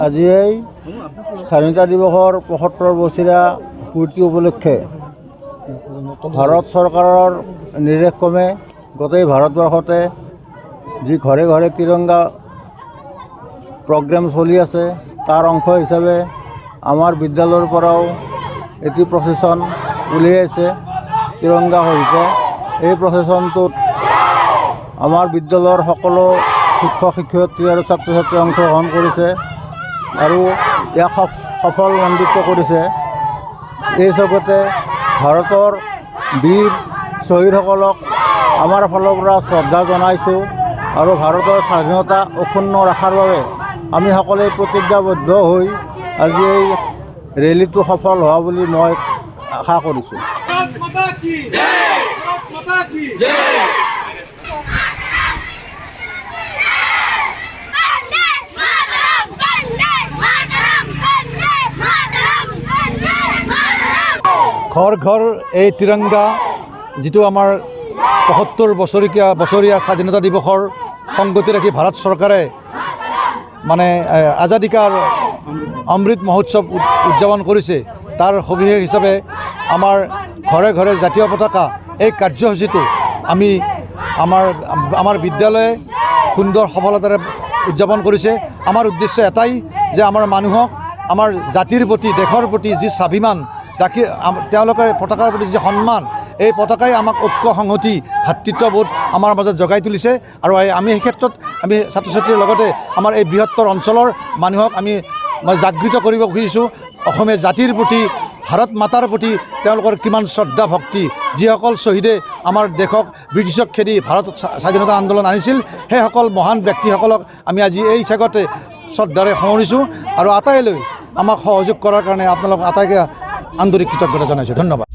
আজি এই স্বাধীনতা দিৱসৰ ৭৫ বছৰীয়া পূৰ্তি উপলক্ষে ভাৰত চৰকাৰৰ নিৰ্দেশক্ৰমে গোটেই ভাৰতবৰ্ষতে যি ঘৰে ঘৰে তিৰংগা প্ৰগ্ৰেম চলি আছে তাৰ অংশ হিচাপে আমাৰ বিদ্যালয়ৰ পৰাও এটি প্ৰচেছন উলিয়াইছে তিৰংগা সহিত। এই প্ৰচেছনটোত আমাৰ বিদ্যালয়ৰ সকলো শিক্ষক শিক্ষয়িত্ৰী আৰু ছাত্ৰ ছাত্ৰী অংশগ্ৰহণ কৰিছে আৰু ইয়াক সফলমণ্ডিত কৰিছে। এই চবতে ভাৰতৰ বীৰ শ্বহীদসকলক আমাৰ ফালৰ পৰা শ্ৰদ্ধা জনাইছোঁ আৰু ভাৰতৰ স্বাধীনতা অক্ষুণ্ণ ৰখাৰ বাবে আমি সকলোৱে প্ৰতিজ্ঞাবদ্ধ হৈ আজি এই ৰেলীটো সফল হোৱা বুলি মই আশা কৰিছোঁ। ঘৰ ঘৰ এই তিৰংগা যিটো আমাৰ ৭৫ বছৰীয়া স্বাধীনতা দিৱসৰ সংগতি ৰাখি ভাৰত চৰকাৰে মানে আজাদী কাৰ অমৃত মহোৎসৱ উদযাপন কৰিছে, তাৰ সবিশেষ হিচাপে আমাৰ ঘৰে ঘৰে জাতীয় পতাকা এই কাৰ্যসূচীটো আমি আমাৰ বিদ্যালয়ে সুন্দৰ সফলতাৰে উদযাপন কৰিছে। আমাৰ উদ্দেশ্য এটাই যে আমাৰ মানুহক আমাৰ জাতিৰ প্ৰতি দেশৰ প্ৰতি যি স্বাভিমান তাকে তেওঁলোকৰ পতাকাৰ প্ৰতি যি সন্মান, এই পতাকাই আমাক ঐক্য সংহতি ভাতৃত্ববোধ আমাৰ মাজত জগাই তুলিছে। আৰু আমি সেই ক্ষেত্ৰত আমি ছাত্ৰ ছাত্ৰীৰ লগতে আমাৰ এই বৃহত্তৰ অঞ্চলৰ মানুহক আমি জাগৃত কৰিব খুজিছোঁ অসমীয়া জাতিৰ প্ৰতি ভাৰত মাতাৰ প্ৰতি তেওঁলোকৰ কিমান শ্ৰদ্ধা ভক্তি। যিসকল শ্বহীদে আমাৰ দেশক ব্ৰিটিছক খেদি ভাৰতত স্বাধীনতা আন্দোলন আনিছিল, সেইসকল মহান ব্যক্তিসকলক আমি আজি এই চেগতে শ্ৰদ্ধাৰে সোঁৱৰিছোঁ আৰু আটাইলৈ আমাক সহযোগ কৰাৰ কাৰণে আপোনালোক আটাইকে আন্তৰিক কৃতজ্ঞতা জনাইছোঁ। ধন্যবাদ।